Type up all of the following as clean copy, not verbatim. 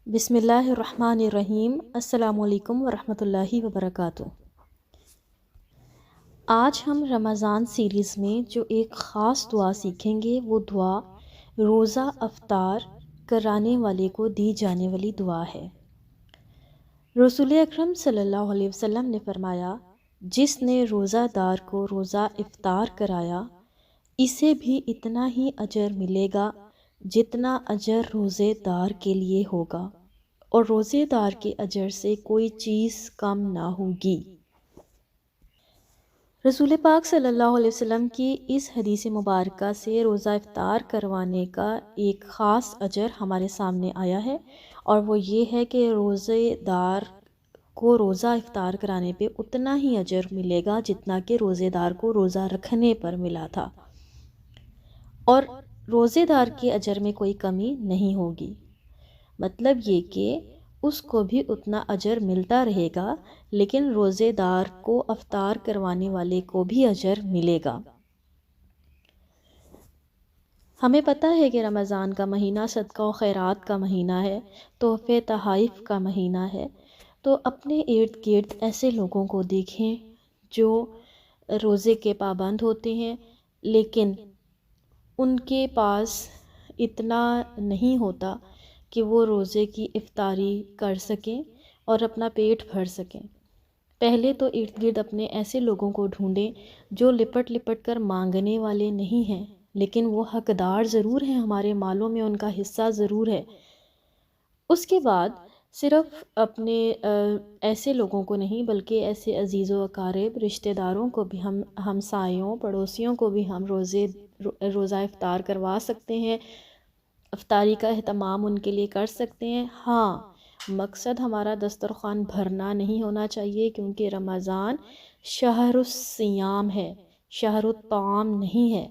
بسم اللہ الرحمن الرحیم۔ السلام علیکم ورحمۃ اللہ وبرکاتہ۔ آج ہم رمضان سیریز میں جو ایک خاص دعا سیکھیں گے وہ دعا روزہ افطار کرانے والے کو دی جانے والی دعا ہے۔ رسول اکرم صلی اللہ علیہ وسلم نے فرمایا، جس نے روزہ دار کو روزہ افطار کرایا اسے بھی اتنا ہی اجر ملے گا جتنا اجر روزے دار کے لیے ہوگا، اور روزے دار کے اجر سے کوئی چیز کم نہ ہوگی۔ رسول پاک صلی اللہ علیہ وسلم کی اس حدیث مبارکہ سے روزہ افطار کروانے کا ایک خاص اجر ہمارے سامنے آیا ہے، اور وہ یہ ہے کہ روزے دار کو روزہ افطار کرانے پہ اتنا ہی اجر ملے گا جتنا کہ روزے دار کو روزہ رکھنے پر ملا تھا، اور روزے دار کے اجر میں کوئی کمی نہیں ہوگی۔ مطلب یہ کہ اس کو بھی اتنا اجر ملتا رہے گا، لیکن روزے دار کو افطار کروانے والے کو بھی اجر ملے گا۔ ہمیں پتہ ہے کہ رمضان کا مہینہ صدقہ و خیرات کا مہینہ ہے، تحفے تحائف کا مہینہ ہے، تو اپنے ارد گرد ایسے لوگوں کو دیکھیں جو روزے کے پابند ہوتے ہیں، لیکن ان کے پاس اتنا نہیں ہوتا کہ وہ روزے کی افطاری کر سکیں اور اپنا پیٹ بھر سکیں۔ پہلے تو ارد گرد اپنے ایسے لوگوں کو ڈھونڈیں جو لپٹ لپٹ کر مانگنے والے نہیں ہیں، لیکن وہ حقدار ضرور ہیں، ہمارے مالوں میں ان کا حصہ ضرور ہے۔ اس کے بعد صرف اپنے ایسے لوگوں کو نہیں بلکہ ایسے عزیز و اقارب رشتہ داروں کو بھی، ہم ہمسایوں پڑوسیوں کو بھی ہم روزہ افطار کروا سکتے ہیں، افطاری کا اہتمام ان کے لیے کر سکتے ہیں۔ ہاں، مقصد ہمارا دسترخوان بھرنا نہیں ہونا چاہیے، کیونکہ رمضان شہر الصیام ہے، شہر الطعام نہیں ہے۔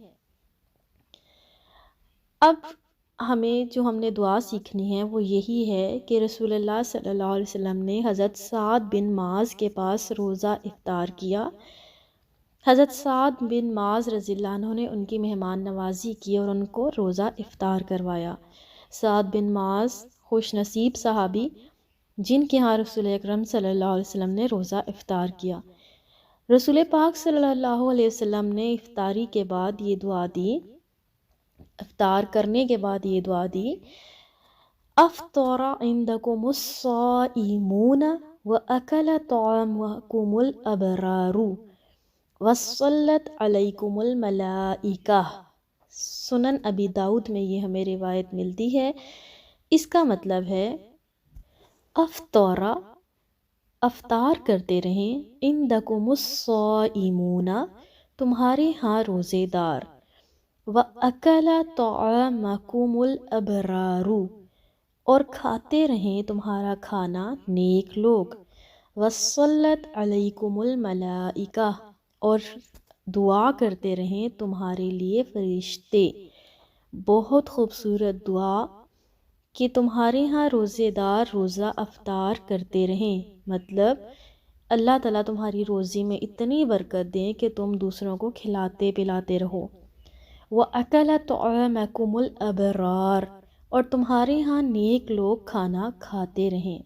اب ہم نے دعا سیکھنی ہے وہ یہی ہے کہ رسول اللہ صلی اللہ علیہ وسلم نے حضرت سعد بن معاذ کے پاس روزہ افطار کیا۔ حضرت سعد بن معاذ رضی اللہ عنہ نے ان کی مہمان نوازی کی اور ان کو روزہ افطار کروایا۔ سعد بن معاذ خوش نصیب صحابی جن کے ہاں رسول اکرم صلی اللہ علیہ وسلم نے روزہ افطار کیا۔ رسول پاک صلی اللہ علیہ وسلم نے افطاری کے بعد یہ دعا دی، افطار کرنے کے بعد یہ دعا دی، افطر عندکم الصائمون واکل طعامکم الابرار وصلت علیکم الملائکہ۔ سنن ابی داؤد میں یہ ہمیں روایت ملتی ہے۔ اس کا مطلب ہے افطر، افطار کرتے رہیں، عندکم الصائمون، تمہارے ہاں روزے دار، وَأَكَلَ طَعَامَكُمُ الْأَبْرَارُ، اور کھاتے رہیں تمہارا کھانا نیک لوگ، وَصَلَّتْ عَلَيْكُمُ الْمَلَائِكَةُ، اور دعا کرتے رہیں تمہارے لیے فرشتے۔ بہت خوبصورت دعا کہ تمہارے ہاں روزے دار روزہ افطار کرتے رہیں، مطلب اللہ تعالیٰ تمہاری روزی میں اتنی برکت دیں کہ تم دوسروں کو کھلاتے پلاتے رہو۔ وَأَكَلَ طَعَامَكُمُ الْأَبْرَارُ، اور تمہارے ہاں نیک لوگ کھانا کھاتے رہیں۔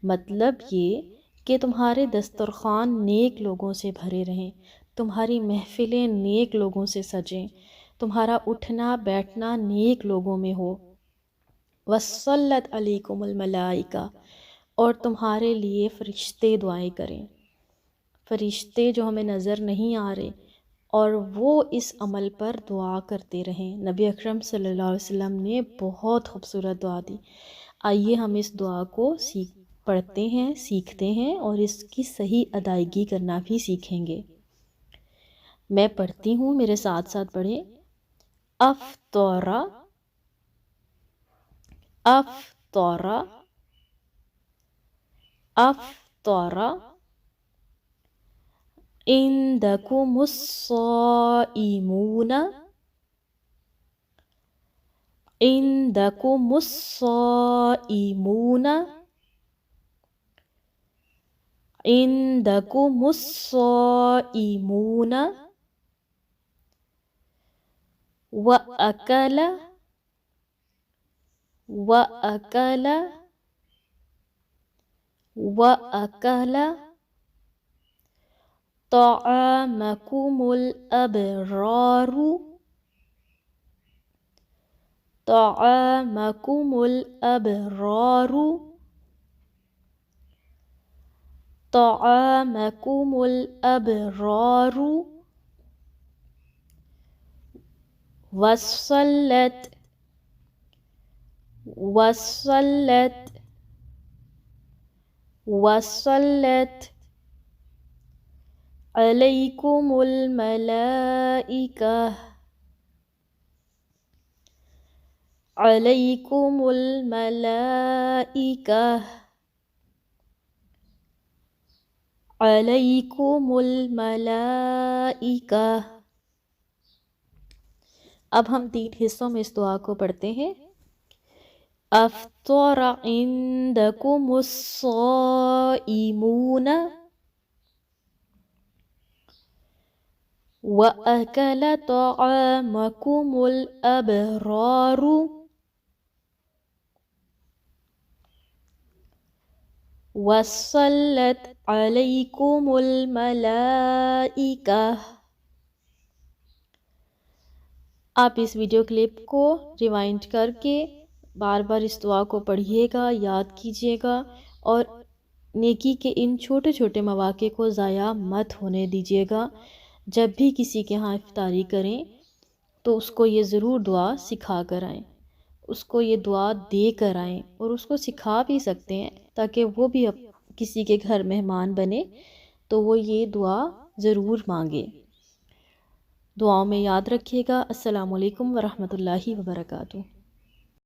مطلب یہ کہ تمہارے دسترخوان نیک لوگوں سے بھرے رہیں، تمہاری محفلیں نیک لوگوں سے سجیں، تمہارا اٹھنا بیٹھنا نیک لوگوں میں ہو۔ وَصَلَّتْ عَلَيْكُمُ الْمَلَائِكَةُ، اور تمہارے لیے فرشتے دعائیں کریں، فرشتے جو ہمیں نظر نہیں آ رہے، اور وہ اس عمل پر دعا کرتے رہیں۔ نبی اکرم صلی اللہ علیہ وسلم نے بہت خوبصورت دعا دی۔ آئیے ہم اس دعا کو پڑھتے ہیں، سیکھتے ہیں، اور اس کی صحیح ادائیگی کرنا بھی سیکھیں گے۔ میں پڑھتی ہوں، میرے ساتھ ساتھ پڑھیں۔ افطر، افطر، افطر عندکم الصائمون، عندکم الصائمون، عندکم الصائمون، وَأَكَلَ، وَأَكَلَ وَأَكَلَ طَعَامَكُمُ الْأَبْرَارُ طَعَامَكُمُ الْأَبْرَارُ طَعَامَكُمُ الْأَبْرَارُ وَصَلَّتْ وَصَلَّتْ وَصَلَّتْ عَلَيْكُمُ الْمَلَائِكَةُ عَلَيْكُمُ الْمَلَائِكَةُ عَلَيْكُمُ الْمَلَائِكَةُ۔ اب ہم 3 حصوں میں اس دعا کو پڑھتے ہیں۔ افطر عندکم الصائمون وَأَكَلَ طَعَامَكُمُ الْأَبْرَارُ وَصَلَّتْ عَلَيْكُمُ الْمَلَائِكَةُ۔ آپ اس ویڈیو کلپ کو ریوائنڈ کر کے بار بار اس دعا کو پڑھیے گا، یاد کیجیے گا، اور نیکی کے ان چھوٹے چھوٹے مواقع کو ضائع مت ہونے دیجیے گا۔ جب بھی کسی کے ہاں افطاری کریں تو اس کو یہ ضرور دعا سکھا کر آئیں، اس کو یہ دعا دے کر آئیں، اور اس کو سکھا بھی سکتے ہیں تاکہ وہ بھی کسی کے گھر مہمان بنے تو وہ یہ دعا ضرور مانگے۔ دعاؤں میں یاد رکھیے گا۔ السلام علیکم ورحمۃ اللہ وبرکاتہ۔